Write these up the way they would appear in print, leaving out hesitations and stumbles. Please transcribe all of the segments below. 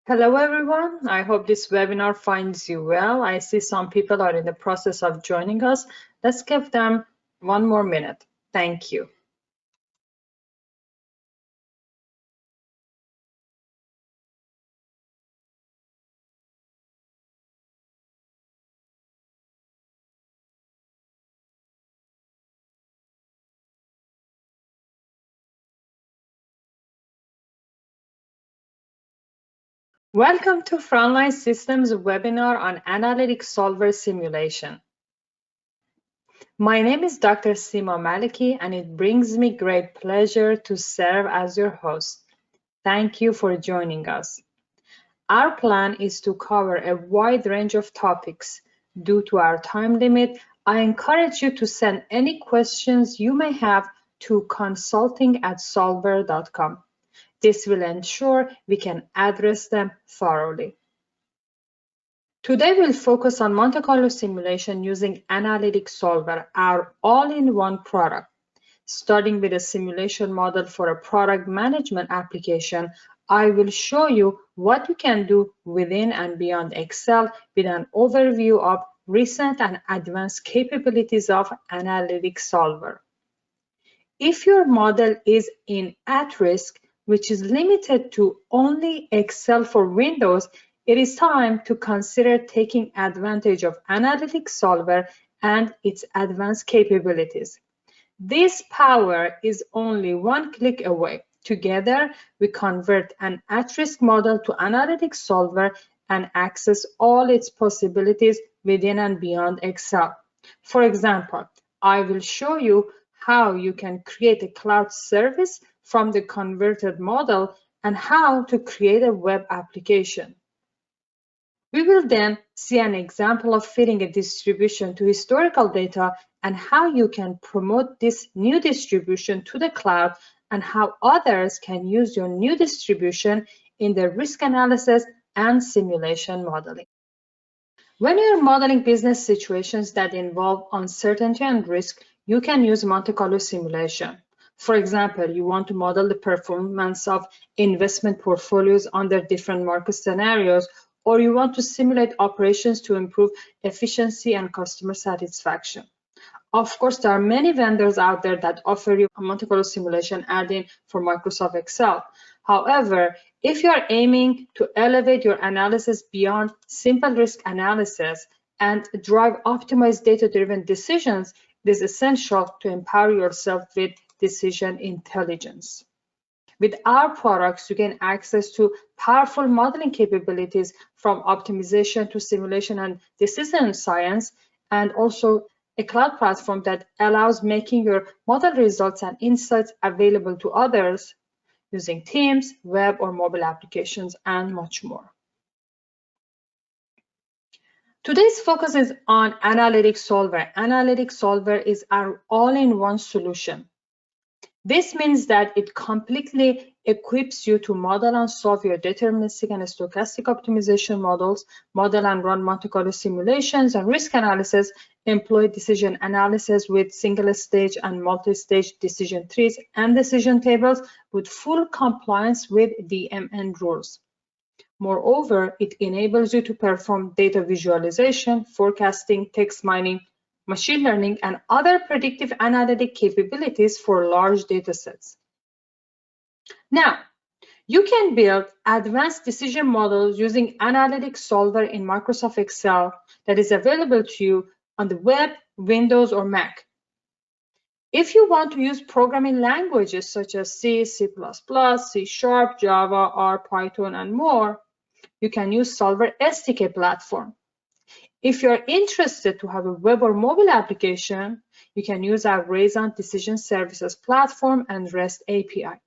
Hello everyone, I hope this webinar finds you well. I see some people are in the process of joining us. Let's give them one more minute. Thank you. Welcome to Frontline Systems webinar on Analytic Solver Simulation. My name is Dr. Sima Maliki and it brings me great pleasure to serve as your host. Thank you for joining us. Our plan is to cover a wide range of topics. Due to our time limit, I encourage you to send any questions you may have to consulting@solver.com. This will ensure we can address them thoroughly. Today we'll focus on Monte Carlo simulation using Analytic Solver, our all-in-one product. Starting with a simulation model for a product management application, I will show you what you can do within and beyond Excel with an overview of recent and advanced capabilities of Analytic Solver. If your model is in at risk, which is limited to only Excel for Windows, it is time to consider taking advantage of Analytic Solver and its advanced capabilities. This power is only one click away. Together, we convert an at-risk model to Analytic Solver and access all its possibilities within and beyond Excel. For example, I will show you how you can create a cloud service from the converted model and how to create a web application. We will then see an example of fitting a distribution to historical data and how you can promote this new distribution to the cloud and how others can use your new distribution in their risk analysis and simulation modeling. When you're modeling business situations that involve uncertainty and risk, you can use Monte Carlo simulation. For example, you want to model the performance of investment portfolios under different market scenarios, or you want to simulate operations to improve efficiency and customer satisfaction. Of course, there are many vendors out there that offer you a Monte Carlo simulation add-in for Microsoft Excel. However, if you are aiming to elevate your analysis beyond simple risk analysis and drive optimized data-driven decisions, it is essential to empower yourself with decision intelligence. With our products, you gain access to powerful modeling capabilities from optimization to simulation and decision science, and also a cloud platform that allows making your model results and insights available to others using Teams, web or mobile applications, and much more. Today's focus is on Analytic Solver. Analytic Solver is our all-in-one solution. This means that it completely equips you to model and solve your deterministic and stochastic optimization models, model and run Monte Carlo simulations and risk analysis, employ decision analysis with single-stage and multi-stage decision trees and decision tables with full compliance with DMN rules. Moreover, it enables you to perform data visualization, forecasting, text mining, machine learning, and other predictive analytic capabilities for large datasets. Now, you can build advanced decision models using Analytic Solver in Microsoft Excel that is available to you on the web, Windows, or Mac. If you want to use programming languages such as C, C++, C#, Java, R, Python, and more, you can use Solver SDK platform. If you're interested to have a web or mobile application, you can use our Raison Decision Services platform and REST API.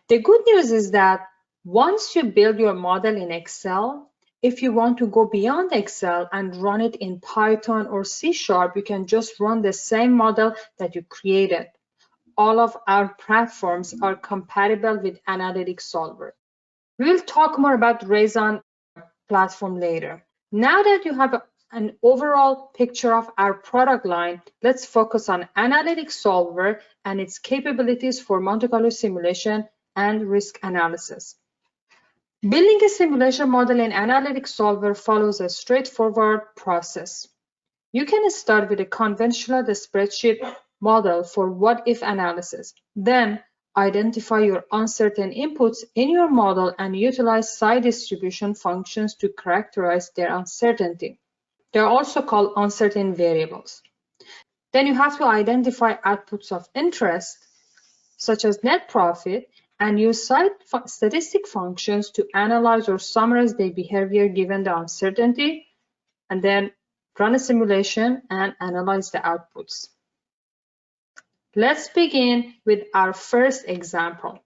The good news is that once you build your model in Excel, if you want to go beyond Excel and run it in Python or C#, you can just run the same model that you created. All of our platforms are compatible with Analytic Solver. We will talk more about Raison platform later. Now that you have an overall picture of our product line, let's focus on Analytic Solver and its capabilities for Monte Carlo simulation and risk analysis. Building a simulation model in Analytic Solver follows a straightforward process. You can start with a conventional spreadsheet model for what-if analysis. Then, identify your uncertain inputs in your model and utilize psi distribution functions to characterize their uncertainty. They are also called uncertain variables. Then you have to identify outputs of interest, such as net profit, and use statistic functions to analyze or summarize their behavior given the uncertainty, and then run a simulation and analyze the outputs. Let's begin with our first example.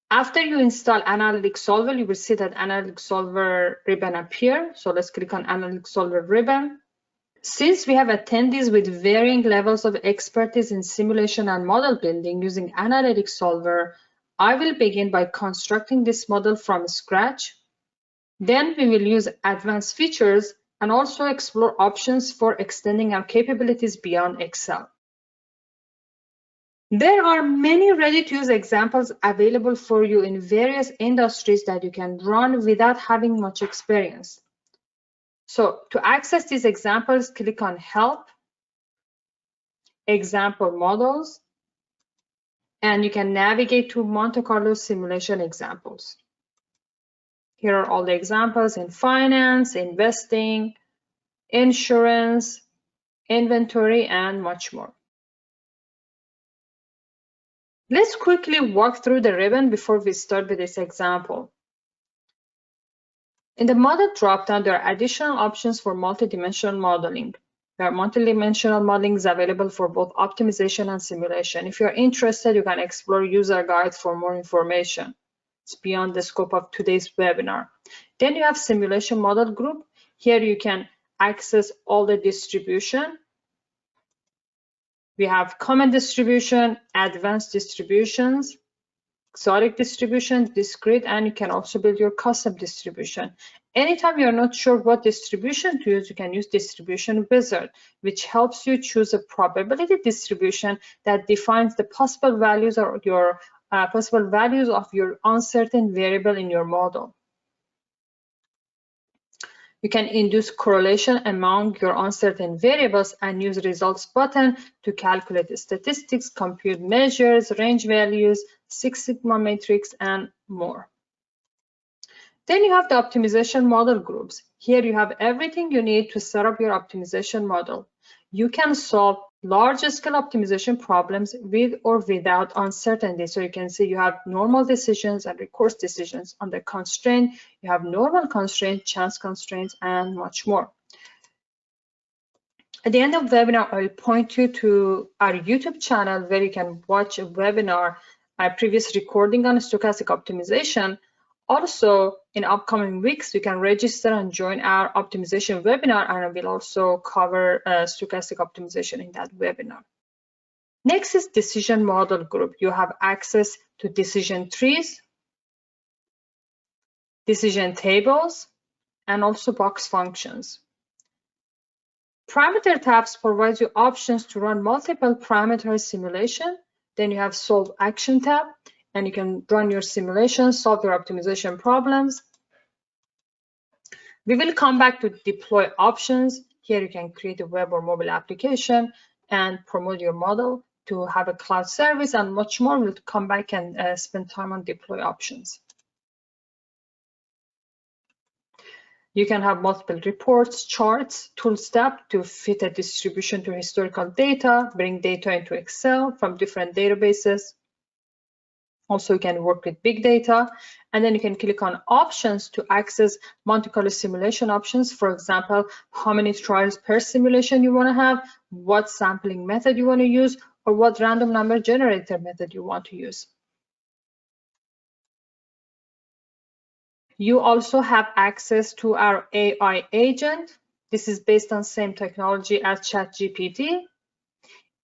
After you install Analytic Solver, you will see that Analytic Solver ribbon appear. So let's click on Analytic Solver ribbon. Since we have attendees with varying levels of expertise in simulation and model building using Analytic Solver, I will begin by constructing this model from scratch. Then we will use advanced features and also explore options for extending our capabilities beyond Excel. There are many ready-to-use examples available for you in various industries that you can run without having much experience. So to access these examples, click on Help, Example Models, and you can navigate to Monte Carlo simulation examples. Here are all the examples in finance, investing, insurance, inventory, and much more. Let's quickly walk through the ribbon before we start with this example. In the model dropdown, there are additional options for multidimensional modeling. There are multidimensional modeling is available for both optimization and simulation. If you're interested, you can explore user guide for more information. It's beyond the scope of today's webinar. Then you have simulation model group. Here you can access all the distribution. We have common distribution, advanced distributions, exotic distribution, discrete, and you can also build your custom distribution. Anytime you're not sure what distribution to use, you can use distribution wizard, which helps you choose a probability distribution that defines the possible values of your uncertain variable in your model. You can induce correlation among your uncertain variables and use results button to calculate statistics, compute measures, range values, Six Sigma matrix, and more. Then you have the optimization model groups. Here you have everything you need to set up your optimization model. You can solve large-scale optimization problems with or without uncertainty. So you can see you have normal decisions and recourse decisions under constraint. You have normal constraint, chance constraints, and much more. At the end of the webinar, I will point you to our YouTube channel where you can watch a webinar, a previous recording on stochastic optimization. Also, in upcoming weeks, you can register and join our optimization webinar, and I will also cover stochastic optimization in that webinar. Next is decision model group. You have access to decision trees, decision tables, and also box functions. Parameter tabs provide you options to run multiple parameter simulation. Then you have solve action tab, and you can run your simulation, solve your optimization problems. We will come back to deploy options. Here you can create a web or mobile application and promote your model to have a cloud service and much more. We'll come back and spend time on deploy options. You can have multiple reports, charts, tools tab to fit a distribution to historical data, bring data into Excel from different databases. Also, you can work with big data, and then you can click on options to access Monte Carlo simulation options. For example, how many trials per simulation you want to have, what sampling method you want to use, or what random number generator method you want to use. You also have access to our AI agent. This is based on same technology as ChatGPT.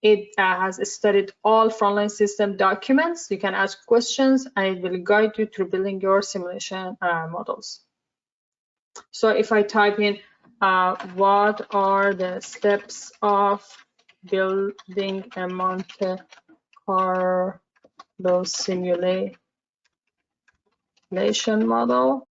It has studied all frontline system documents. You can ask questions and it will guide you through building your simulation models. So if I type in, what are the steps of building a Monte Carlo Carlo simulation model.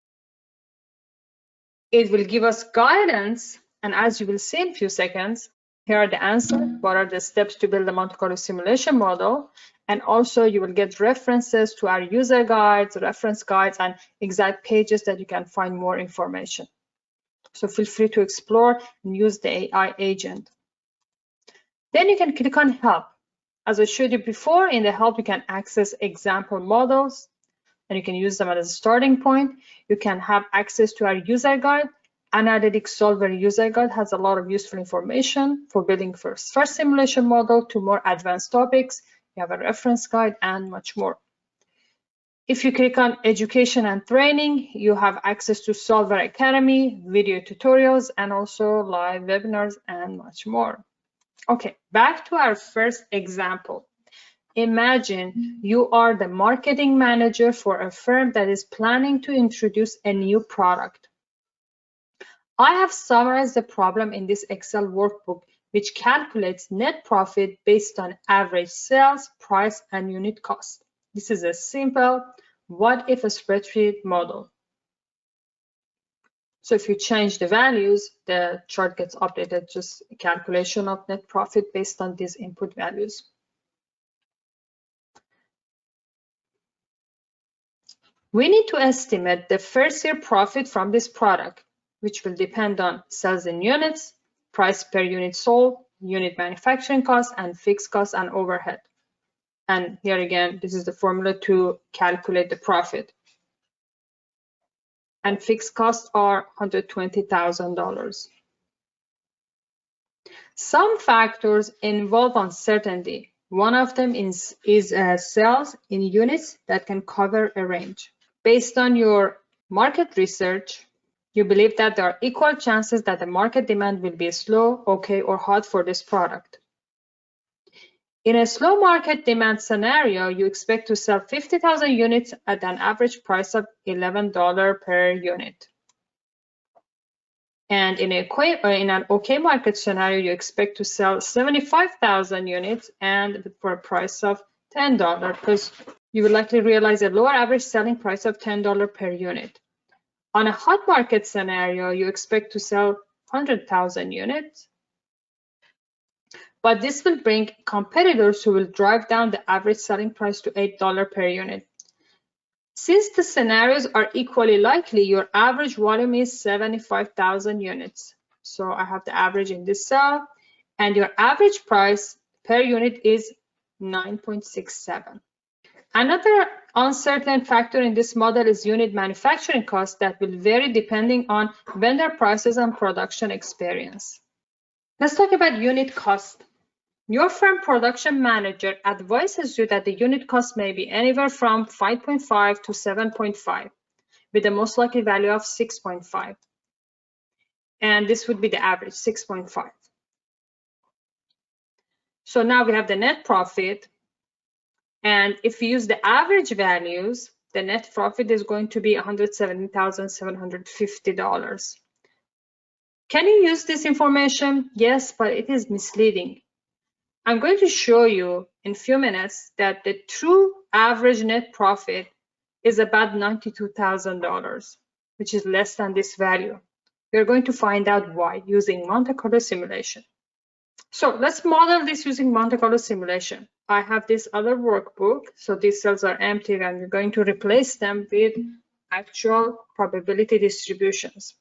It will give us guidance, and as you will see in a few seconds, here are the answers. What are the steps to build a Monte Carlo simulation model? And also you will get references to our user guides, reference guides, and exact pages that you can find more information. So feel free to explore and use the AI agent. Then you can click on help. As I showed you before, in the help you can access example models and you can use them as a starting point. You can have access to our user guide. Analytic Solver user guide has a lot of useful information for building first simulation model to more advanced topics. You have a reference guide and much more. If you click on education and training, you have access to Solver Academy, video tutorials, and also live webinars and much more. Okay, back to our first example. Imagine you are the marketing manager for a firm that is planning to introduce a new product. I have summarized the problem in this Excel workbook, which calculates net profit based on average sales, price, and unit cost. This is a simple what-if spreadsheet model. So if you change the values, the chart gets updated, just a calculation of net profit based on these input values. We need to estimate the first year profit from this product, which will depend on sales in units, price per unit sold, unit manufacturing cost, and fixed costs and overhead. And here again, this is the formula to calculate the profit. And fixed costs are $120,000. Some factors involve uncertainty. One of them is sales in units that can cover a range. Based on your market research, you believe that there are equal chances that the market demand will be slow, okay, or hot for this product. In a slow market demand scenario, you expect to sell 50,000 units at an average price of $11 per unit. And in an okay market scenario, you expect to sell 75,000 units and for a price of $10, because you will likely realize a lower average selling price of $10 per unit. On a hot market scenario, you expect to sell 100,000 units, but this will bring competitors who will drive down the average selling price to $8 per unit. Since the scenarios are equally likely, your average volume is 75,000 units. So I have the average in this cell, and your average price per unit is 9.67. Another uncertain factor in this model is unit manufacturing cost that will vary depending on vendor prices and production experience. Let's talk about unit cost. Your firm production manager advises you that the unit cost may be anywhere from 5.5 to 7.5, with the most likely value of 6.5. And this would be the average, 6.5. So now we have the net profit. And if we use the average values, the net profit is going to be $170,750. Can you use this information? Yes, but it is misleading. I'm going to show you in a few minutes that the true average net profit is about $92,000, which is less than this value. We're going to find out why using Monte Carlo simulation. So let's model this using Monte Carlo simulation. I have this other workbook, so these cells are empty and we're going to replace them with actual probability distributions.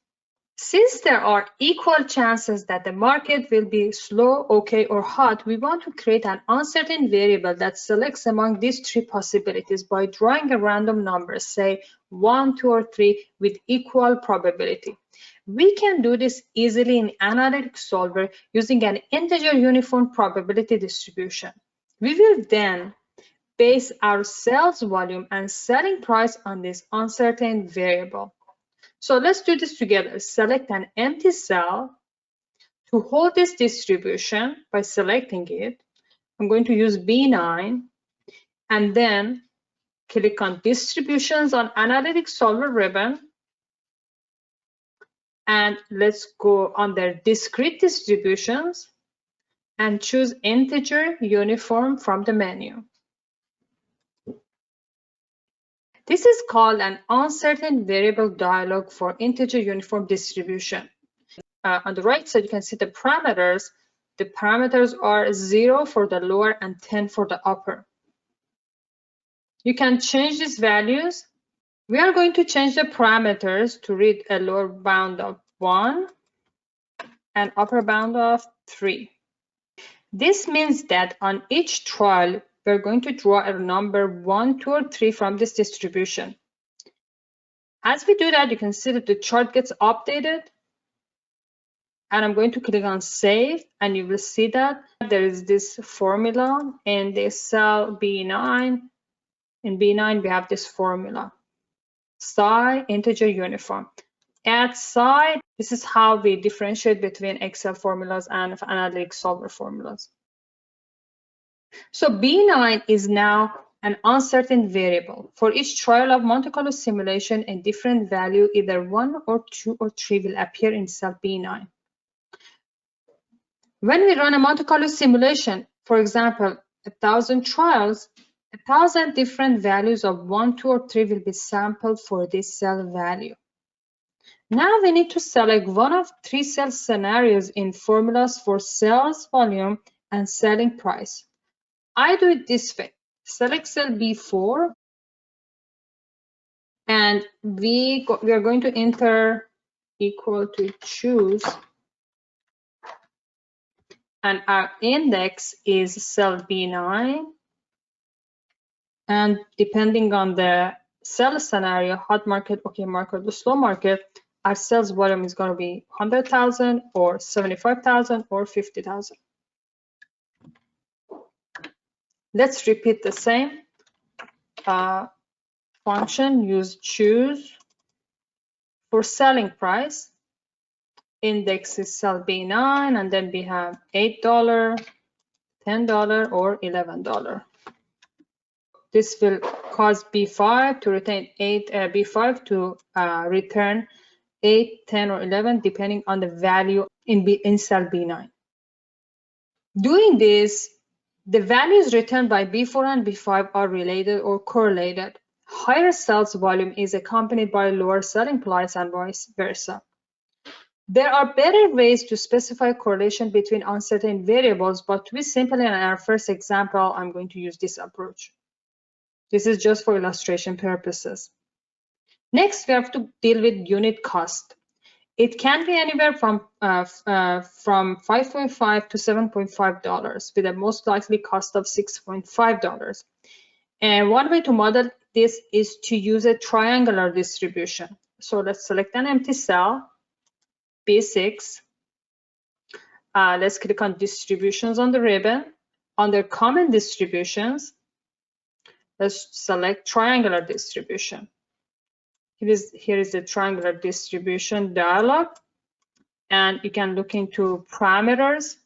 Since there are equal chances that the market will be slow, okay, or hot, we want to create an uncertain variable that selects among these three possibilities by drawing a random number, say 1, 2, or 3, with equal probability. We can do this easily in Analytic Solver using an integer uniform probability distribution. We will then base our sales volume and selling price on this uncertain variable. So let's do this together. Select an empty cell to hold this distribution by selecting it. I'm going to use B9 and then click on Distributions on Analytic Solver ribbon. And let's go under Discrete Distributions and choose Integer Uniform from the menu. This is called an uncertain variable dialog for integer uniform distribution. On the right side, you can see the parameters. The parameters are 0 for the lower and 10 for the upper. You can change these values. We are going to change the parameters to read a lower bound of 1 and upper bound of 3. This means that on each trial, we're going to draw a number 1, 2, or 3 from this distribution. As we do that, you can see that the chart gets updated. And I'm going to click on save, and you will see that there is this formula in the cell B9. In B9, we have this formula, psi integer uniform. At psi, this is how we differentiate between Excel formulas and analytic solver formulas. So B9 is now an uncertain variable. For each trial of Monte Carlo simulation, a different value, either 1 or 2 or 3, will appear in cell B9. When we run a Monte Carlo simulation, for example, 1,000 trials, 1,000 different values of 1, 2, or 3 will be sampled for this cell value. Now we need to select one of 3 cell scenarios in formulas for sales volume and selling price. I do it this way. Select cell B4, and we are going to enter equal to choose, and our index is cell B9. And depending on the sell scenario, hot market, okay market, the slow market, our sales volume is going to be 100,000 or 75,000 or 50,000. Let's repeat the same function. Use choose for selling price. Index is cell B9, and then we have $8, $10, or $11. This will cause B5 to retain B5 to return 8, 10, or 11, depending on the value in cell B9. Doing this, the values returned by B4 and B5 are related or correlated. Higher sales volume is accompanied by lower selling price and vice versa. There are better ways to specify correlation between uncertain variables, but to be simple in our first example, I'm going to use this approach. This is just for illustration purposes. Next, we have to deal with unit cost. It can be anywhere from $5.5 to $7.5 with a most likely cost of $6.5. And one way to model this is to use a triangular distribution. So let's select an empty cell, B6. Let's click on distributions on the ribbon. Under common distributions, let's select triangular distribution. Here is the triangular distribution dialog, and you can look into parameters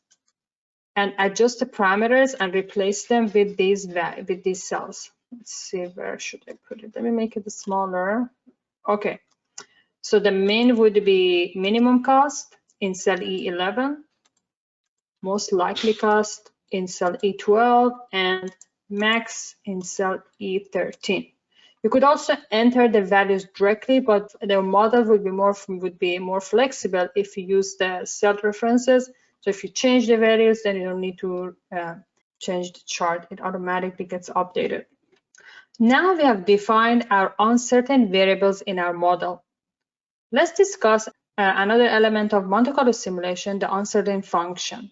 and adjust the parameters and replace them with these cells. Let's see, where should I put it? Let me make it smaller. Okay, so the min would be minimum cost in cell E11, most likely cost in cell E12, and max in cell E13. You could also enter the values directly, but the model would be more flexible if you use the cell references. So if you change the values, then you don't need to change the chart. It automatically gets updated. Now we have defined our uncertain variables in our model. Let's discuss another element of Monte Carlo simulation, the uncertain function.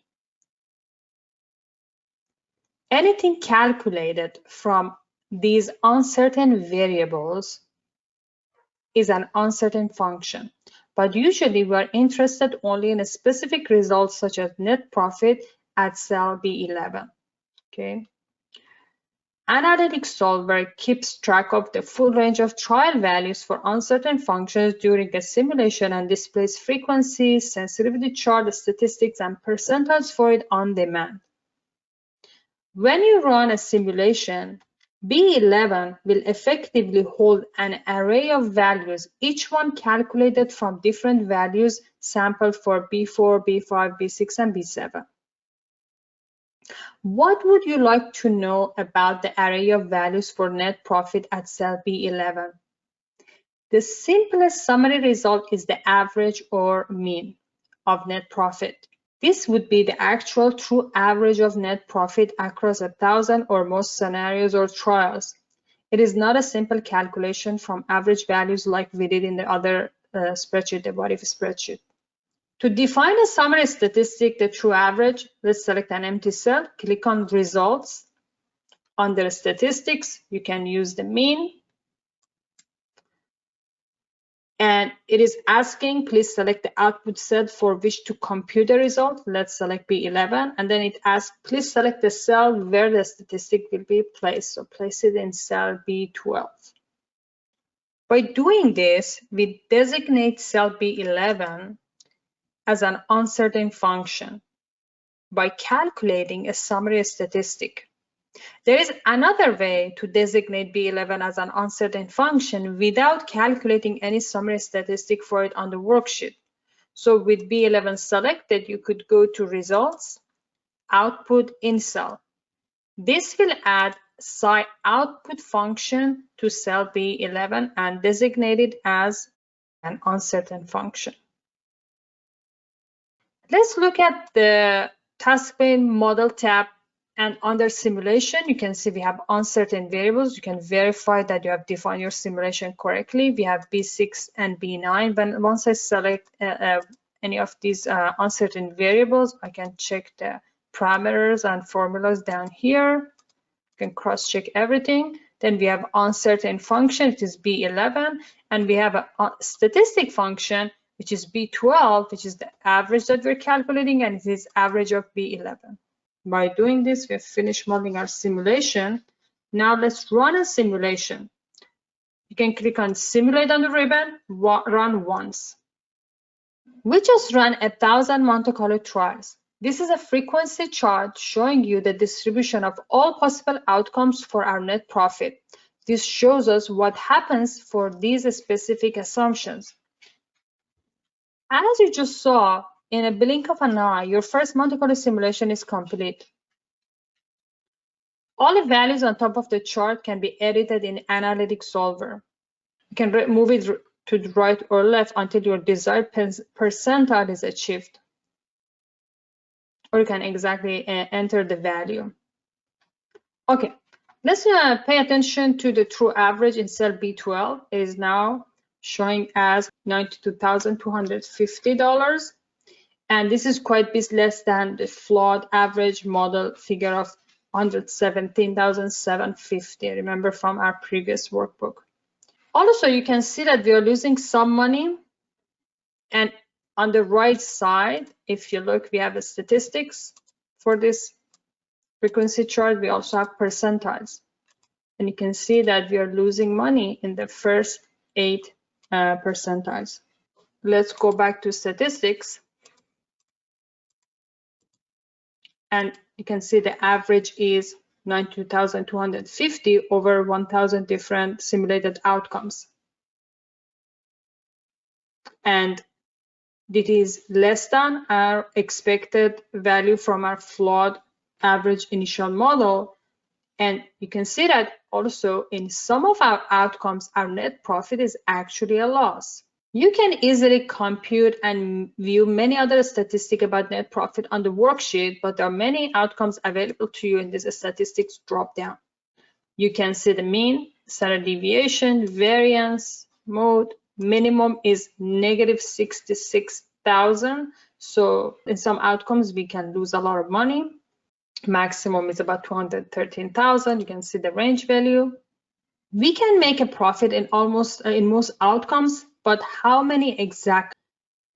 Anything calculated from these uncertain variables is an uncertain function, but usually we are interested only in a specific result such as net profit at cell B11. Okay. Analytic Solver keeps track of the full range of trial values for uncertain functions during a simulation and displays frequency, sensitivity chart, statistics, and percentiles for it on demand. When you run a simulation, B11 will effectively hold an array of values, each one calculated from different values sampled for B4, B5, B6, and B7. What would you like to know about the array of values for net profit at cell B11? The simplest summary result is the average or mean of net profit. This would be the actual true average of net profit across 1,000 or more scenarios or trials. It is not a simple calculation from average values like we did in the other spreadsheet, the what if spreadsheet. To define a summary statistic, the true average, let's select an empty cell, click on results. Under statistics, you can use the mean. And it is asking, please select the output cell for which to compute the result. Let's select B11. And then it asks, please select the cell where the statistic will be placed. So place it in cell B12. By doing this, we designate cell B11 as an uncertain function by calculating a summary statistic. There is another way to designate B11 as an uncertain function without calculating any summary statistic for it on the worksheet. So with B11 selected, you could go to Results, Output in Cell. This will add sci output function to cell B11 and designate it as an uncertain function. Let's look at the task pane model tab, and under simulation, you can see we have uncertain variables. You can verify that you have defined your simulation correctly. We have B6 and B9. But once I select any of these uncertain variables, I can check the parameters and formulas down here. You can cross-check everything. Then we have uncertain function, which is B11, and we have a statistic function, which is B12, which is the average that we're calculating, and it is average of B11. By doing this, we've finished modeling our simulation. Now let's run a simulation. You can click on Simulate on the ribbon, run once. We just ran 1,000 Monte Carlo trials. This is a frequency chart showing you the distribution of all possible outcomes for our net profit. This shows us what happens for these specific assumptions. As you just saw, in a blink of an eye, your first Monte Carlo simulation is complete. All the values on top of the chart can be edited in Analytic Solver. You can move it to the right or left until your desired percentile is achieved. Or you can exactly enter the value. Okay, let's pay attention to the true average in cell B12. It is now showing as $92,250. And this is quite a bit less than the flawed average model figure of $117,750. Remember from our previous workbook. Also, you can see that we are losing some money. And on the right side, if you look, we have the statistics for this frequency chart. We also have percentiles. And you can see that we are losing money in the first 8 percentiles. Let's go back to statistics. And you can see the average is 92,250 over 1,000 different simulated outcomes. And it is less than our expected value from our flawed average initial model. And you can see that also in some of our outcomes, our net profit is actually a loss. You can easily compute and view many other statistics about net profit on the worksheet, but there are many outcomes available to you in this statistics dropdown. You can see the mean, standard deviation, variance, mode. Minimum is negative 66,000. So in some outcomes, we can lose a lot of money. Maximum is about 213,000. You can see the range value. We can make a profit in most outcomes, but how many exactly?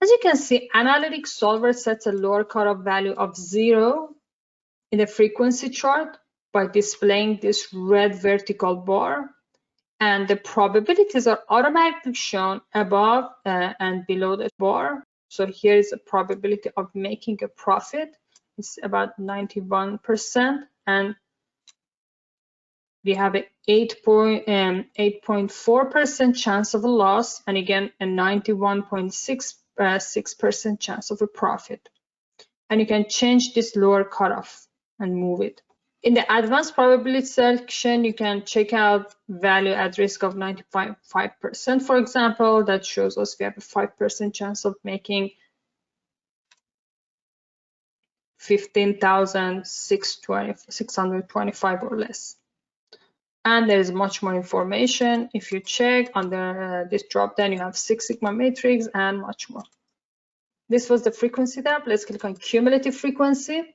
As you can see, Analytic Solver sets a lower cutoff value of 0 in the frequency chart by displaying this red vertical bar, and the probabilities are automatically shown above and below the bar. So here is the probability of making a profit. It's about 91%, and we have an 8.4% chance of a loss, and again a 91.6% chance of a profit. And you can change this lower cutoff. and move it. In the advanced probability section, you can check out value at risk of 95%, for example. That shows us we have a 5% chance of making 15,625 or less. And there is much more information. If you check under this drop down, you have Six Sigma matrix and much more. This was the frequency tab. Let's click on cumulative frequency.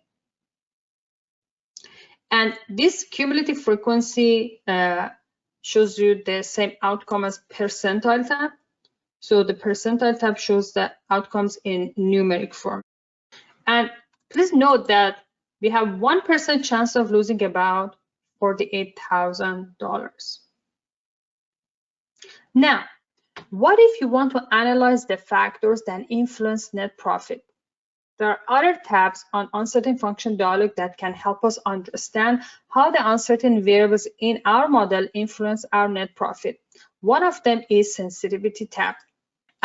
And this cumulative frequency shows you the same outcome as percentile tab. So the percentile tab shows the outcomes in numeric form. And please note that we have 1% chance of losing about $48,000. Now, what if you want to analyze the factors that influence net profit? There are other tabs on uncertain function dialog that can help us understand how the uncertain variables in our model influence our net profit. One of them is sensitivity tab.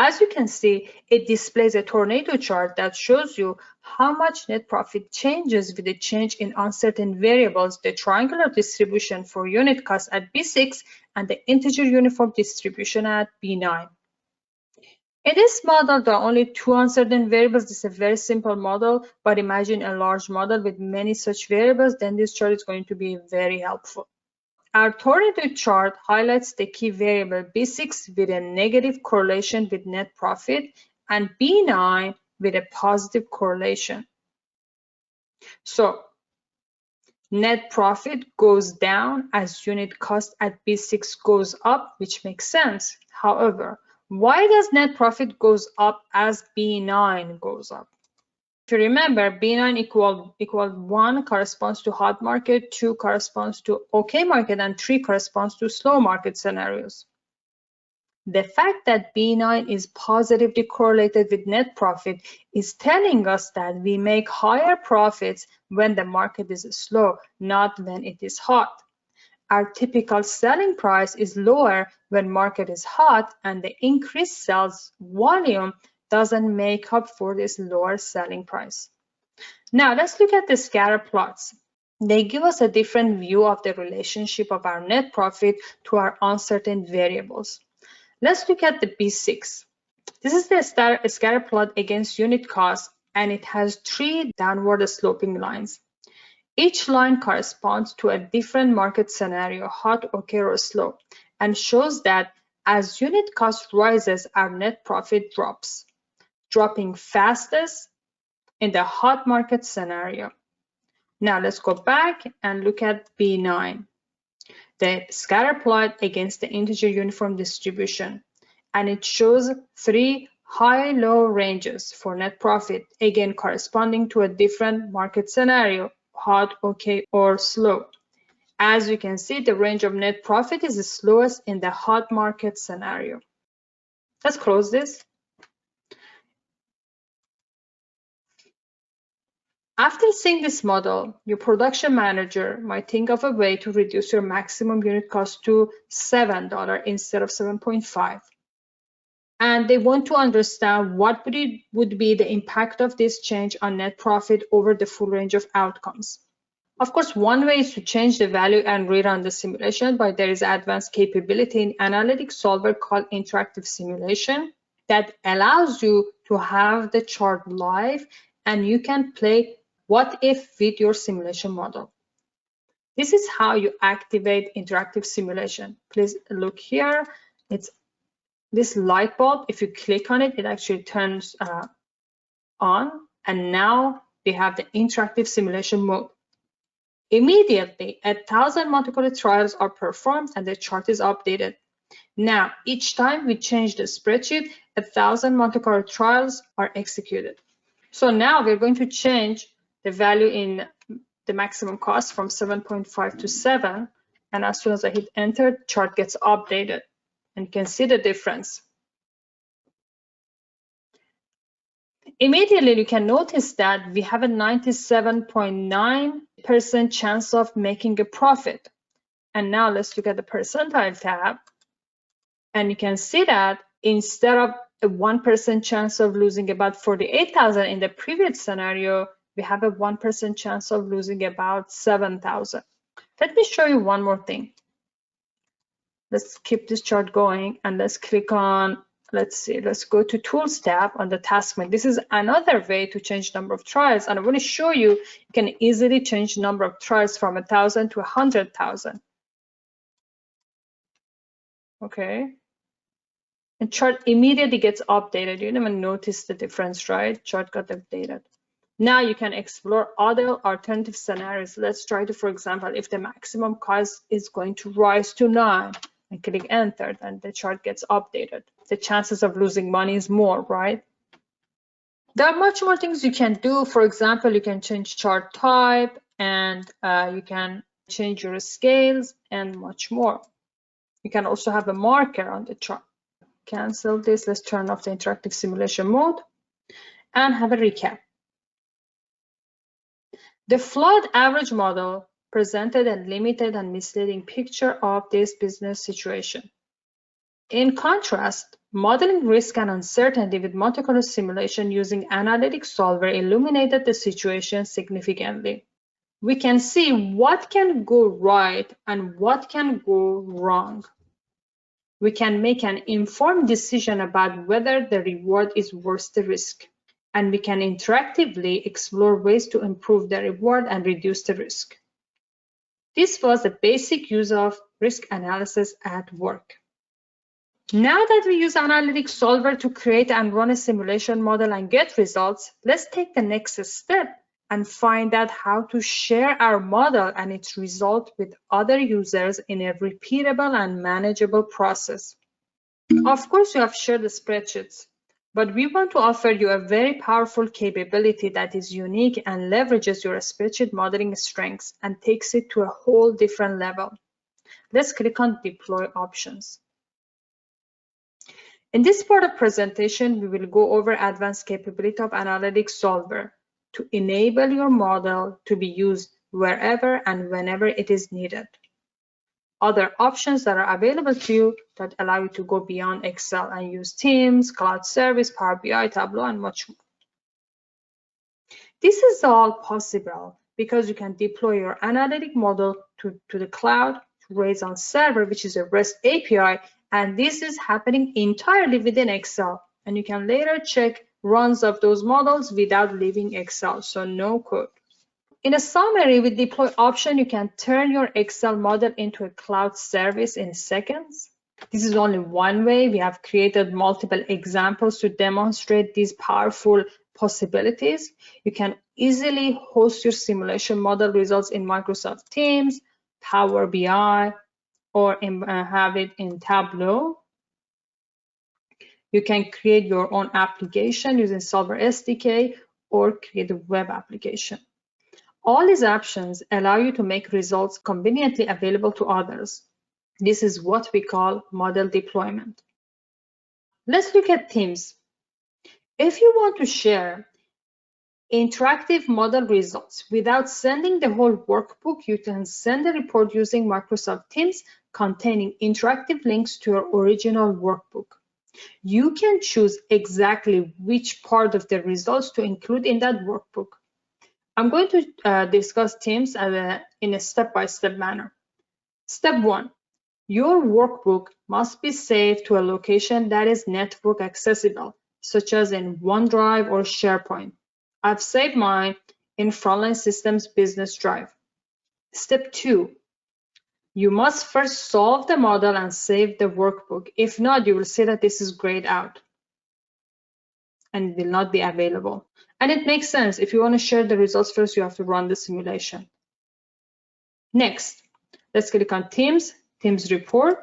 As you can see, it displays a tornado chart that shows you how much net profit changes with the change in uncertain variables, the triangular distribution for unit cost at B6 and the integer uniform distribution at B9. In this model, there are only two uncertain variables. This is a very simple model, but imagine a large model with many such variables, then this chart is going to be very helpful. Our tornado chart highlights the key variable B6 with a negative correlation with net profit and B9 with a positive correlation. So net profit goes down as unit cost at B6 goes up, which makes sense. However, why does net profit goes up as B9 goes up? If you remember, B9 equal 1 corresponds to hot market, 2 corresponds to okay market, and 3 corresponds to slow market scenarios. The fact that B9 is positively correlated with net profit is telling us that we make higher profits when the market is slow, not when it is hot. Our typical selling price is lower when market is hot, and the increased sales volume doesn't make up for this lower selling price. Now let's look at the scatter plots. They give us a different view of the relationship of our net profit to our uncertain variables. Let's look at the B6. This is the scatter plot against unit cost, and it has 3 downward sloping lines. Each line corresponds to a different market scenario, hot, okay, or slow, and shows that as unit cost rises, our net profit drops, dropping fastest in the hot market scenario. Now let's go back and look at B9, the scatter plot against the integer uniform distribution, and it shows 3 high-low ranges for net profit, again corresponding to a different market scenario, hot, okay, or slow. As you can see, the range of net profit is the slowest in the hot market scenario. Let's close this. After seeing this model, your production manager might think of a way to reduce your maximum unit cost to $7 instead of 7.5. And they want to understand what would be the impact of this change on net profit over the full range of outcomes. Of course, one way is to change the value and rerun the simulation, but there is advanced capability in Analytic Solver called interactive simulation that allows you to have the chart live, and you can play what if with your simulation model. This is how you activate interactive simulation. Please look here. It's this light bulb. If you click on it, it actually turns on, and now we have the interactive simulation mode. Immediately, 1,000 Monte Carlo trials are performed and the chart is updated. Now, each time we change the spreadsheet, 1,000 Monte Carlo trials are executed. So now we're going to change the value in the maximum cost from 7.5 to 7. And as soon as I hit enter, chart gets updated. And you can see the difference. Immediately, you can notice that we have a 97.9% chance of making a profit. And now let's look at the percentile tab. And you can see that instead of a 1% chance of losing about 48,000 in the previous scenario, we have a 1% chance of losing about 7,000. Let me show you one more thing. Let's keep this chart going and let's click on, let's go to Tools tab on the task menu. This is another way to change number of trials, and I want to show you you can easily change number of trials from 1,000 to 100,000. Okay. And chart immediately gets updated. You never notice the difference, right? Chart got updated. Now you can explore other alternative scenarios. Let's try to, for example, if the maximum cost is going to rise to 9, and click enter, then the chart gets updated. The chances of losing money is more, right? There are much more things you can do. For example, you can change chart type, and you can change your scales and much more. You can also have a marker on the chart. Cancel this. Let's turn off the interactive simulation mode and have a recap. The flawed average model presented a limited and misleading picture of this business situation. In contrast, modeling risk and uncertainty with Monte Carlo simulation using Analytic Solver illuminated the situation significantly. We can see what can go right and what can go wrong. We can make an informed decision about whether the reward is worth the risk, and we can interactively explore ways to improve the reward and reduce the risk. This was a basic use of risk analysis at work. Now that we use Analytic Solver to create and run a simulation model and get results, let's take the next step and find out how to share our model and its result with other users in a repeatable and manageable process. Of course, you have shared the spreadsheets, but we want to offer you a very powerful capability that is unique and leverages your spreadsheet modeling strengths and takes it to a whole different level. Let's click on Deploy Options. In this part of presentation, we will go over advanced capability of Analytic Solver to enable your model to be used wherever and whenever it is needed. Other options that are available to you that allow you to go beyond Excel and use Teams, Cloud Service, Power BI, Tableau, and much more. This is all possible because you can deploy your analytic model to the cloud, to raise on server, which is a REST API, and this is happening entirely within Excel. And you can later check runs of those models without leaving Excel, so no code. In a summary, with deploy option, you can turn your Excel model into a cloud service in seconds. This is only one way. We have created multiple examples to demonstrate these powerful possibilities. You can easily host your simulation model results in Microsoft Teams, Power BI, or have it in Tableau. You can create your own application using Solver SDK or create a web application. All these options allow you to make results conveniently available to others. This is what we call model deployment. Let's look at Teams. If you want to share interactive model results without sending the whole workbook, you can send a report using Microsoft Teams containing interactive links to your original workbook. You can choose exactly which part of the results to include in that workbook. I'm going to discuss Teams in a step-by-step manner. Step 1. Your workbook must be saved to a location that is network accessible, such as in OneDrive or SharePoint. I've saved mine in Frontline Systems Business Drive. Step 2. You must first solve the model and save the workbook. If not, you will see that this is grayed out and will not be available. And it makes sense. If you want to share the results first, you have to run the simulation. Next, let's click on Teams, Teams Report.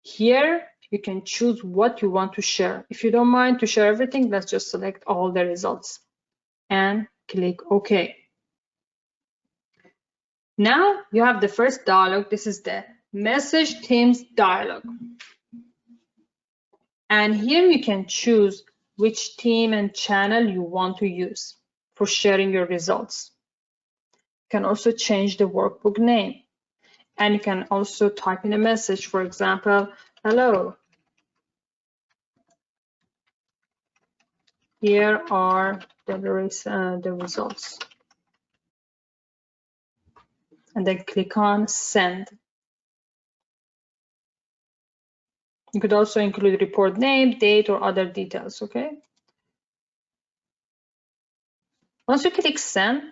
Here, you can choose what you want to share. If you don't mind to share everything, let's just select all the results and click OK. Now you have the first dialog. This is the Message Teams dialog. And here you can choose which team and channel you want to use for sharing your results. You can also change the workbook name. And you can also type in a message, for example, hello. Here are the results. And then click on send. You could also include report name, date, or other details, okay? Once you click send,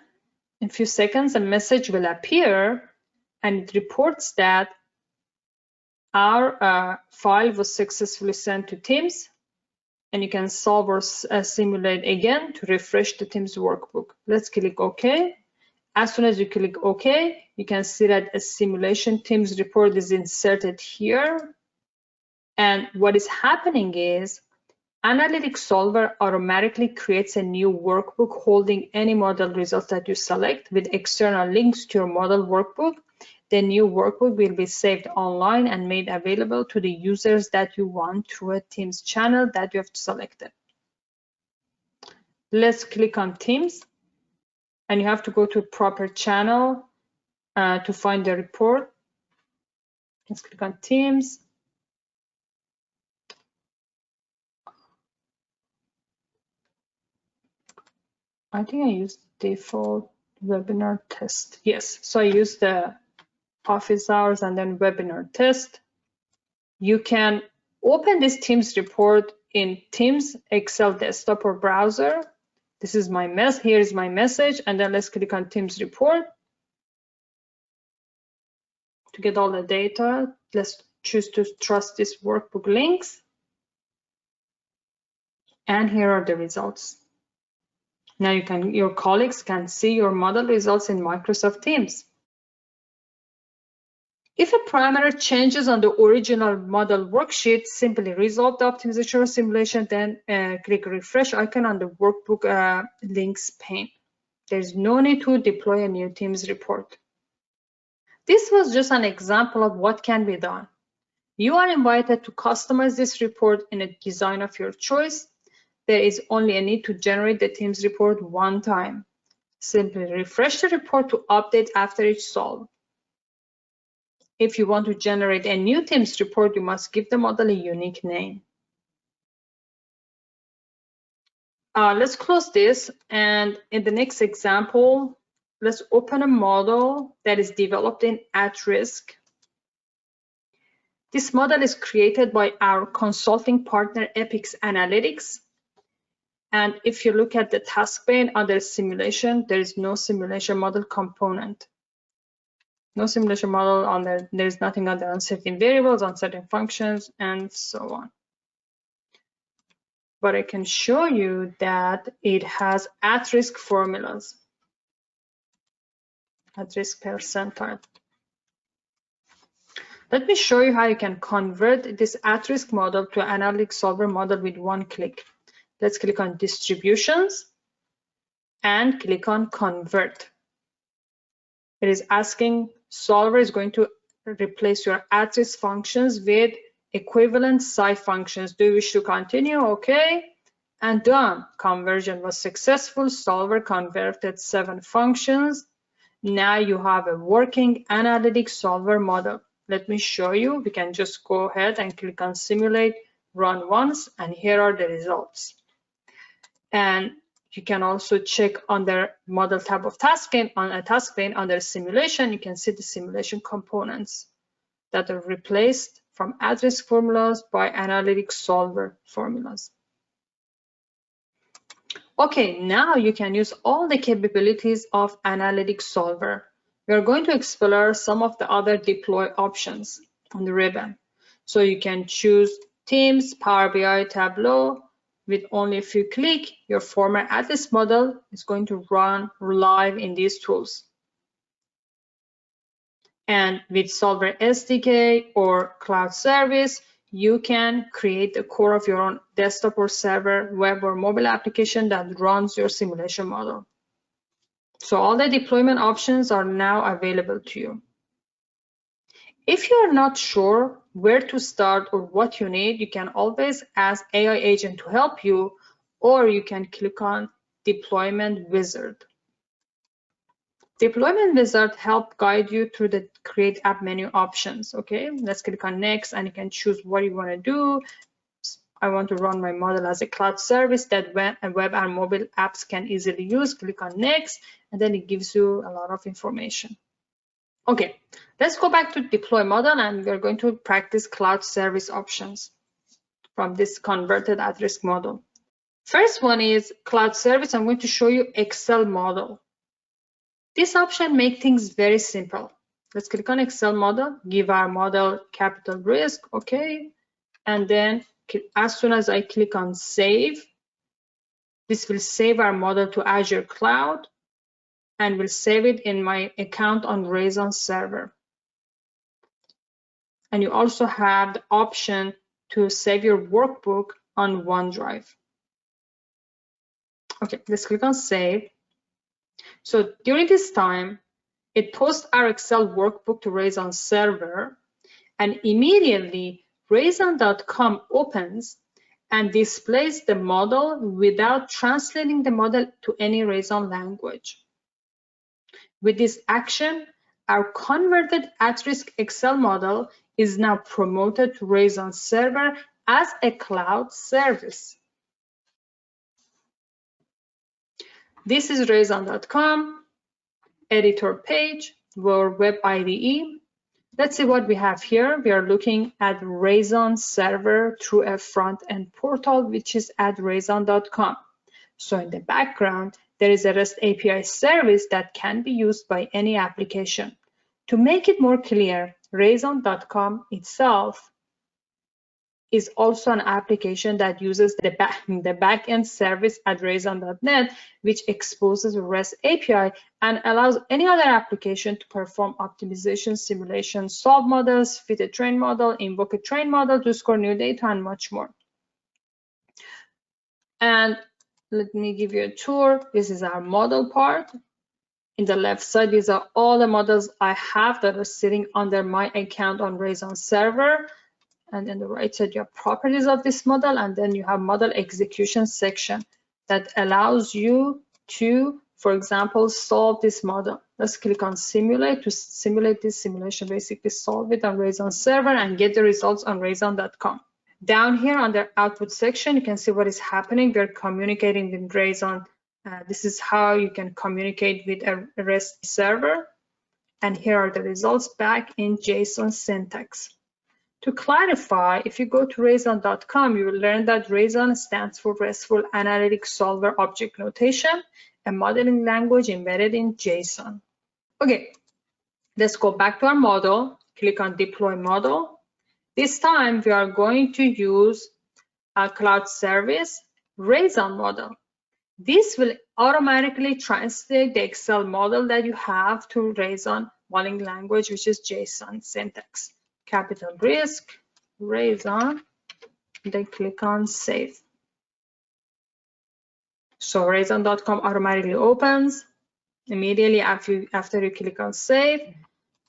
in a few seconds, a message will appear and it reports that our file was successfully sent to Teams, and you can solve or simulate again to refresh the Teams workbook. Let's click OK. As soon as you click OK, you can see that a simulation Teams report is inserted here. And what is happening is Analytic Solver automatically creates a new workbook holding any model results that you select with external links to your model workbook. The new workbook will be saved online and made available to the users that you want through a Teams channel that you have selected. Let's click on Teams, and you have to go to proper channel to find the report. Let's click on Teams. I think I used default webinar test. Yes, so I used the office hours and then webinar test. You can open this Teams report in Teams, Excel desktop or browser. This is my here is my message, and then let's click on Teams report. To get all the data, let's choose to trust this workbook links. And here are the results. Now your colleagues can see your model results in Microsoft Teams. If a parameter changes on the original model worksheet, simply resolve the optimization or simulation, then click refresh icon on the workbook links pane. There's no need to deploy a new Teams report. This was just an example of what can be done. You are invited to customize this report in a design of your choice. There is only a need to generate the Teams report one time. Simply refresh the report to update after each solve. If you want to generate a new Teams report, you must give the model a unique name. Let's close this, and in the next example, let's open a model that is developed in at-risk. This model is created by our consulting partner, Epix Analytics. And if you look at the task pane under simulation, there is no simulation model component. No simulation model there's nothing under uncertain variables, uncertain functions, and so on. But I can show you that it has at-risk formulas, at-risk percentile. Let me show you how you can convert this at-risk model to an Analytic Solver model with one click. Let's click on Distributions and click on Convert. It is asking Solver is going to replace your at-risk functions with equivalent psi functions. Do you wish to continue? Okay, and done. Conversion was successful. Solver converted 7 functions. Now you have a working Analytic Solver model. Let me show you. We can just go ahead and click on Simulate, run once, and here are the results. And you can also check under Model tab of task pane, on a task pane under Simulation. You can see the simulation components that are replaced from at-risk formulas by Analytic Solver formulas. Okay, now you can use all the capabilities of Analytic Solver. We are going to explore some of the other deploy options on the ribbon. So you can choose Teams, Power BI, Tableau. With only a few clicks, your former at-risk model is going to run live in these tools. And with Solver SDK or cloud service, you can create the core of your own desktop or server, web or mobile application that runs your simulation model. So all the deployment options are now available to you. If you are not sure where to start or what you need, you can always ask AI agent to help you, or you can click on Deployment Wizard. Deployment Wizard help guide you through the Create App menu options. Okay, let's click on Next, and you can choose what you want to do. I want to run my model as a cloud service that web and mobile apps can easily use. Click on next, and then it gives you a lot of information. Okay, let's go back to deploy model, and we're going to practice cloud service options from this converted at-risk model. First one is cloud service. I'm going to show you Excel model. This option makes things very simple. Let's click on Excel model, give our model capital risk, okay, and then as soon as I click on save, this will save our model to Azure Cloud and will save it in my account on Raison server. And you also have the option to save your workbook on OneDrive. Okay, let's click on save. So during this time, it posts our Excel workbook to Raison server, and immediately Raison.com opens and displays the model without translating the model to any Raison language. With this action, our converted at-risk Excel model is now promoted to Raison server as a cloud service. This is Raison.com editor page, our web IDE. Let's see what we have here. We are looking at Raison server through a front-end portal, which is at Raison.com. So in the background, there is a REST API service that can be used by any application. To make it more clear, Raison.com itself is also an application that uses the backend service at Raison.net, which exposes a REST API and allows any other application to perform optimization, simulation, solve models, fit a train model, invoke a train model to score new data, and much more. And let me give you a tour. This is our model part. In the left side, these are all the models I have that are sitting under my account on Raison server. And then the right side, you have properties of this model, and then you have model execution section that allows you to, for example, solve this model. Let's click on simulate to simulate this simulation, basically solve it on Raison server and get the results on Raison.com. Down here under output section, you can see what is happening. We're communicating with Raison. This is how you can communicate with a REST server. And here are the results back in JSON syntax. To clarify, if you go to Raison.com, you will learn that Raison stands for RESTful Analytic Solver Object Notation, a modeling language embedded in JSON. Okay, let's go back to our model, click on Deploy Model. This time, we are going to use a cloud service Raison model. This will automatically translate the Excel model that you have to Raison modeling language, which is JSON syntax. Capital risk, Raison, then click on save. So Raison.com automatically opens. Immediately after you click on save,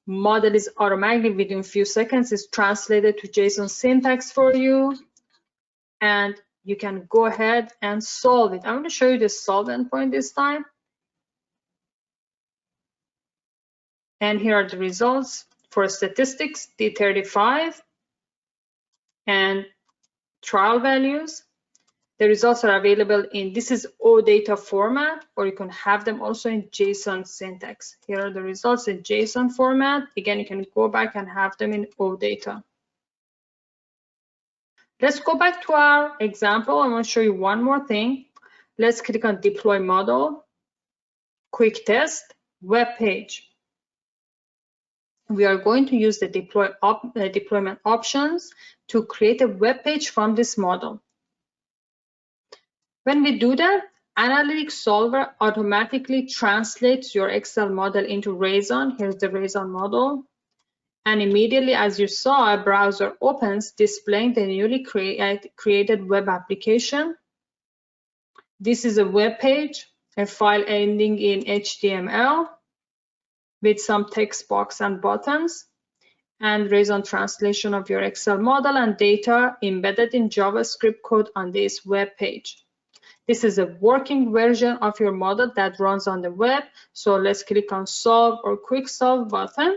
model is automatically within a few seconds is translated to JSON syntax for you, and you can go ahead and solve it. I'm going to show you the solve endpoint this time. And here are the results. For statistics, D35 and trial values. The results are available in, this is OData format, or you can have them also in JSON syntax. Here are the results in JSON format. Again, you can go back and have them in OData. Let's go back to our example. I want to show you one more thing. Let's click on Deploy Model, Quick Test, Web Page. We are going to use the deployment options to create a web page from this model. When we do that, Analytic Solver automatically translates your Excel model into Raison. Here's the Raison model. And immediately, as you saw, a browser opens displaying the newly created web application. This is a web page, a file ending in HTML. With some text box and buttons, and Raison translation of your Excel model and data embedded in JavaScript code on this web page. This is a working version of your model that runs on the web. So let's click on Solve or Quick Solve button.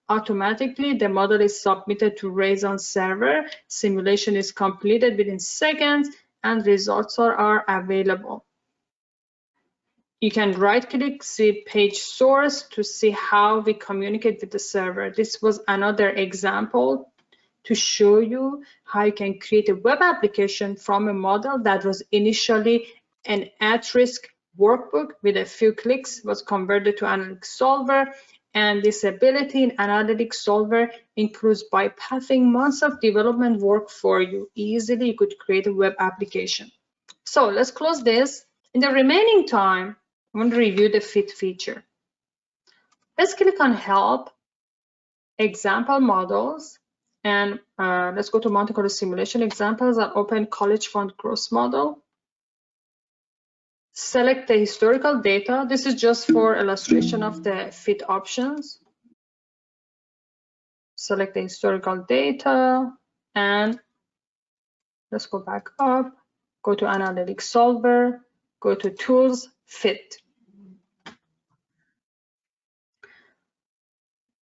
automatically. The model is submitted to Rayson server. Simulation is completed within seconds, and results are available. You can right-click, see page source to see how we communicate with the server. This was another example to show you how you can create a web application from a model that was initially an at-risk workbook. With a few clicks was converted to Analytic Solver, and this ability in Analytic Solver includes bypassing months of development work for you. Easily you could create a web application. So let's close this. In the remaining time, I want to review the fit feature. Let's click on help, example models, and let's go to Monte Carlo simulation examples and open college fund growth model. Select the historical data. This is just for illustration of the fit options. Select the historical data, and let's go back up, go to Analytic Solver, go to Tools, Fit.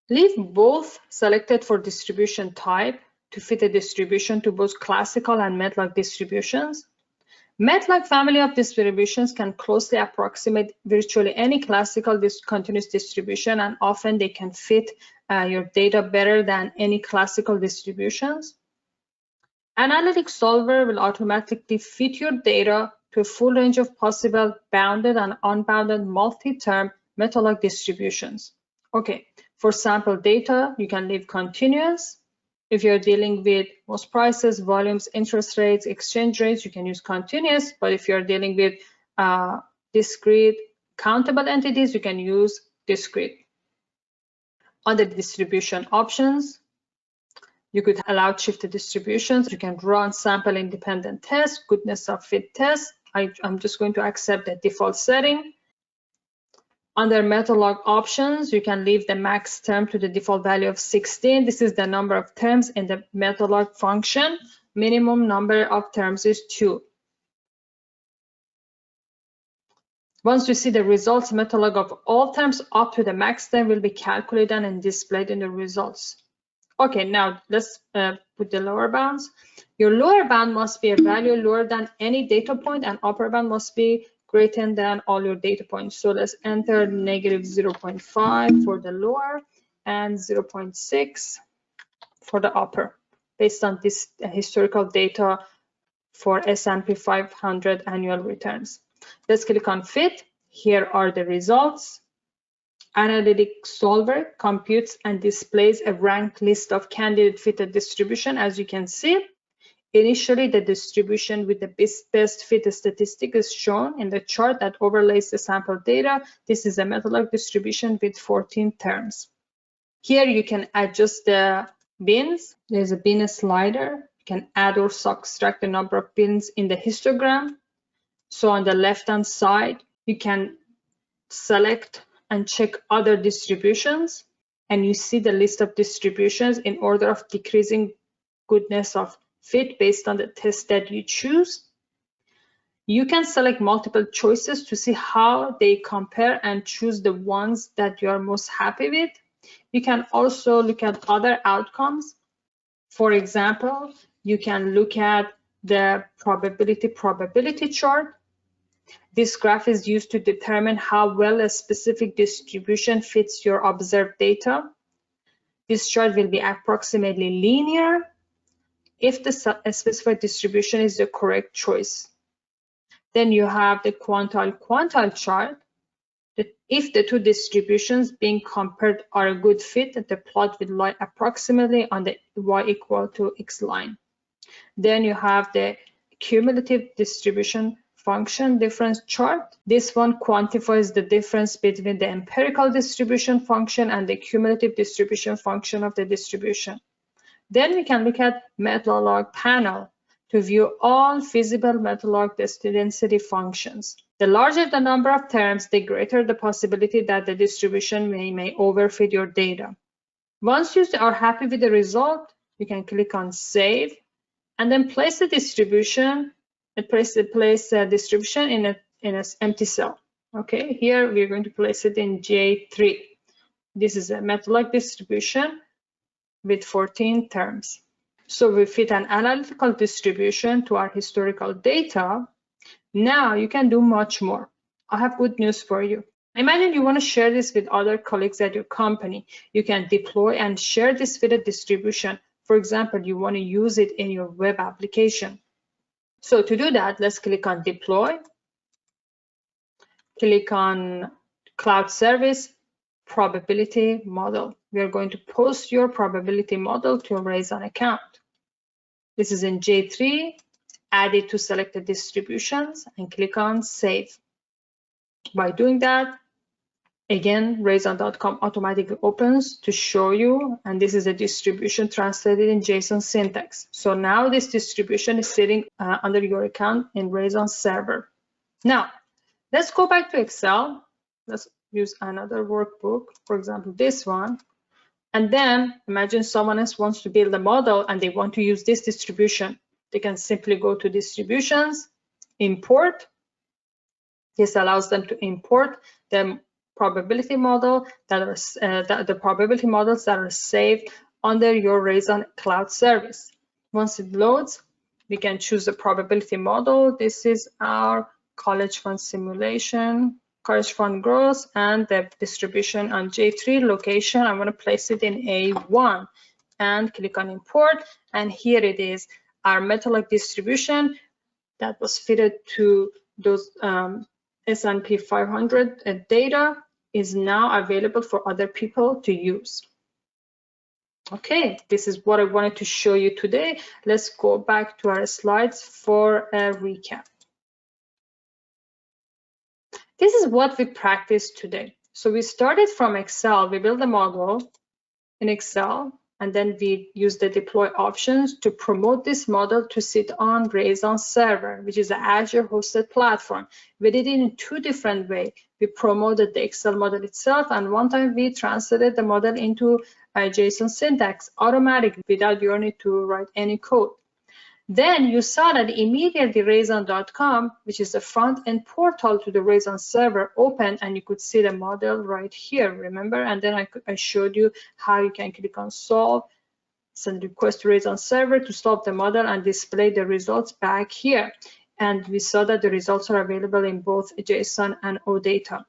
Leave both selected for distribution type to fit a distribution to both classical and MATLAB distributions. MATLAB family of distributions can closely approximate virtually any classical continuous distribution, and often they can fit your data better than any classical distributions. Analytic Solver will automatically fit your data to a full range of possible bounded and unbounded multi-term MATLAB distributions. Okay, for sample data, you can leave continuous. If you're dealing with most prices, volumes, interest rates, exchange rates, you can use continuous. But if you're dealing with discrete countable entities, you can use discrete. Under distribution options, you could allow shifted distributions. You can run sample independent tests, goodness of fit tests. I'm just going to accept the default setting. Under MATLAB options, you can leave the max term to the default value of 16. This is the number of terms in the MATLAB function. Minimum number of terms is 2. Once you see the results, MATLAB of all terms up to the max term will be calculated and displayed in the results. Okay, now let's put the lower bounds. Your lower bound must be a value lower than any data point, and upper bound must be greater than all your data points. So let's enter -0.5 for the lower and 0.6 for the upper, based on this historical data for S&P 500 annual returns. Let's click on fit. Here are the results. Analytic Solver computes and displays a ranked list of candidate fitted distribution. As you can see, initially the distribution with the best fit statistic is shown in the chart that overlays the sample data. This is a MATLAB distribution with 14 terms. Here you can adjust the bins. There's a bin slider. You can add or subtract the number of bins in the histogram. So on the left-hand side, you can select and check other distributions, and you see the list of distributions in order of decreasing goodness of fit based on the test that you choose. You can select multiple choices to see how they compare and choose the ones that you are most happy with. You can also look at other outcomes. For example, you can look at the probability chart. This graph is used to determine how well a specific distribution fits your observed data. This chart will be approximately linear if the specified distribution is the correct choice. Then you have the quantile chart. That if the two distributions being compared are a good fit, the plot will lie approximately on the y equal to x line. Then you have the cumulative distribution function difference chart. This one quantifies the difference between the empirical distribution function and the cumulative distribution function of the distribution. Then we can look at MATLAB panel to view all feasible MATLAB density functions. The larger the number of terms, the greater the possibility that the distribution may overfit your data. Once you are happy with the result, you can click on Save, and then place the distribution. Place the distribution in an empty cell. Okay, here we're going to place it in J3. This is a method-like distribution with 14 terms. So we fit an analytical distribution to our historical data. Now you can do much more. I have good news for you. Imagine you want to share this with other colleagues at your company. You can deploy and share this fitted distribution. For example, you want to use it in your web application. So to do that, let's click on Deploy. Click on Cloud Service, Probability Model. We are going to post your probability model to your Rayzon account. This is in J3. Add it to selected distributions and click on Save. By doing that, again, Rayzon.com automatically opens to show you, and this is a distribution translated in JSON syntax. So now this distribution is sitting under your account in Rayzon server. Now, let's go back to Excel. Let's use another workbook, for example, this one. And then imagine someone else wants to build a model and they want to use this distribution. They can simply go to Distributions, Import. This allows them to import the probability model that are the probability models that are saved under your Rayzon cloud service. Once it loads, we can choose the probability model. This is our college fund simulation, college fund growth, and the distribution on J3 location. I'm going to place it in A1 and click on import. And here it is, our method-like distribution that was fitted to those S&P 500 data is now available for other people to use. Okay, this is what I wanted to show you today. Let's go back to our slides for a recap. This is what we practiced today. So we started from Excel. We built a model in Excel, and then we used the deploy options to promote this model to sit on Rayzon server, which is an Azure hosted platform. We did it in two different ways. We promoted the Excel model itself, and one time we translated the model into a JSON syntax automatically without your need to write any code. Then you saw that immediately Rayzon.com, which is the front-end portal to the Rayzon server, opened, and you could see the model right here, remember? And then I showed you how you can click on Solve, send request to Rayzon server to solve the model and display the results back here. And we saw that the results are available in both JSON and OData.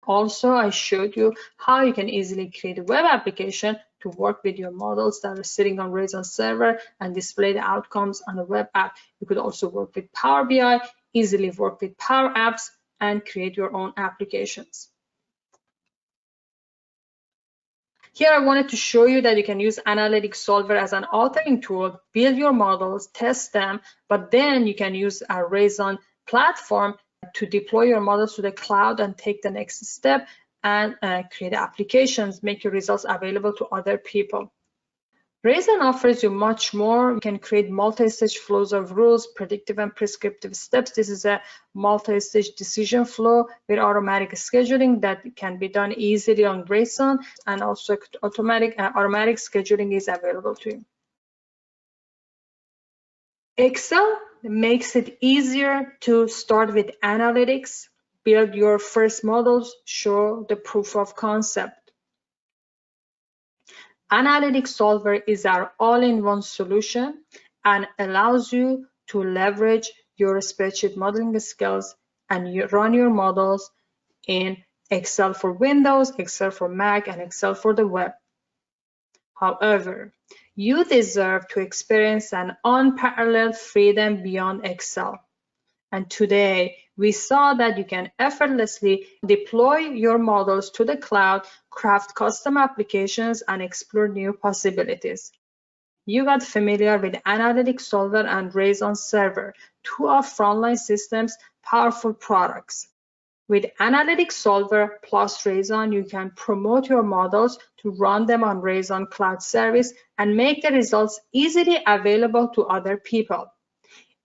Also, I showed you how you can easily create a web application to work with your models that are sitting on Rayzon server and display the outcomes on a web app. You could also work with Power BI, easily work with Power Apps, and create your own applications. Here I wanted to show you that you can use Analytic Solver as an authoring tool, build your models, test them, but then you can use our Rayzon platform to deploy your models to the cloud and take the next step and create applications, make your results available to other people. Rayzon offers you much more. You can create multi-stage flows of rules, predictive and prescriptive steps. This is a multi-stage decision flow with automatic scheduling that can be done easily on Rayzon, and also automatic scheduling is available to you. Excel makes it easier to start with analytics, build your first models, show the proof of concept. Analytic Solver is our all-in-one solution and allows you to leverage your spreadsheet modeling skills and you run your models in Excel for Windows, Excel for Mac, and Excel for the web. However, you deserve to experience an unparalleled freedom beyond Excel. And today, we saw that you can effortlessly deploy your models to the cloud, craft custom applications, and explore new possibilities. You got familiar with Analytic Solver and Rayzon Server, two of Frontline Systems' powerful products. With Analytic Solver plus Rayzon, you can promote your models to run them on Rayzon Cloud Service and make the results easily available to other people.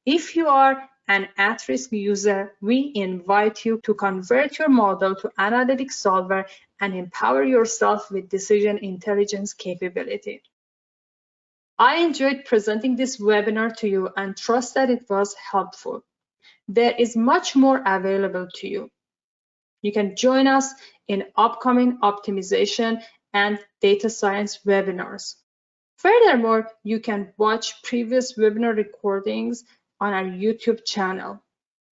If you are an at-risk user, we invite you to convert your model to Analytic Solver and empower yourself with decision intelligence capability. I enjoyed presenting this webinar to you and trust that it was helpful. There is much more available to you. You can join us in upcoming optimization and data science webinars. Furthermore, you can watch previous webinar recordings on our YouTube channel.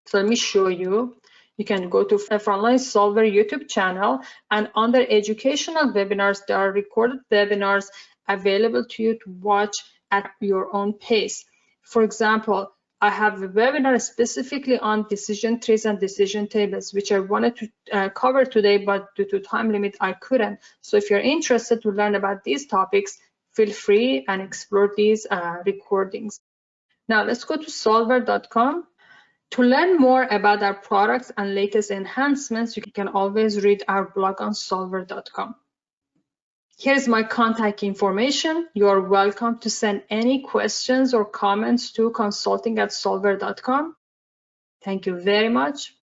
So let me show you. You can go to Analytic Solver YouTube channel, and under educational webinars, there are recorded webinars available to you to watch at your own pace. For example, I have a webinar specifically on decision trees and decision tables, which I wanted to cover today, but due to time limit, I couldn't. So if you're interested to learn about these topics, feel free and explore these recordings. Now let's go to solver.com. To learn more about our products and latest enhancements, you can always read our blog on solver.com. Here's my contact information. You are welcome to send any questions or comments to consulting@solver.com. Thank you very much.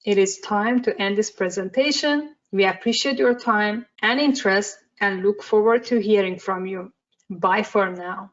It is time to end this presentation. We appreciate your time and interest and look forward to hearing from you. Bye for now.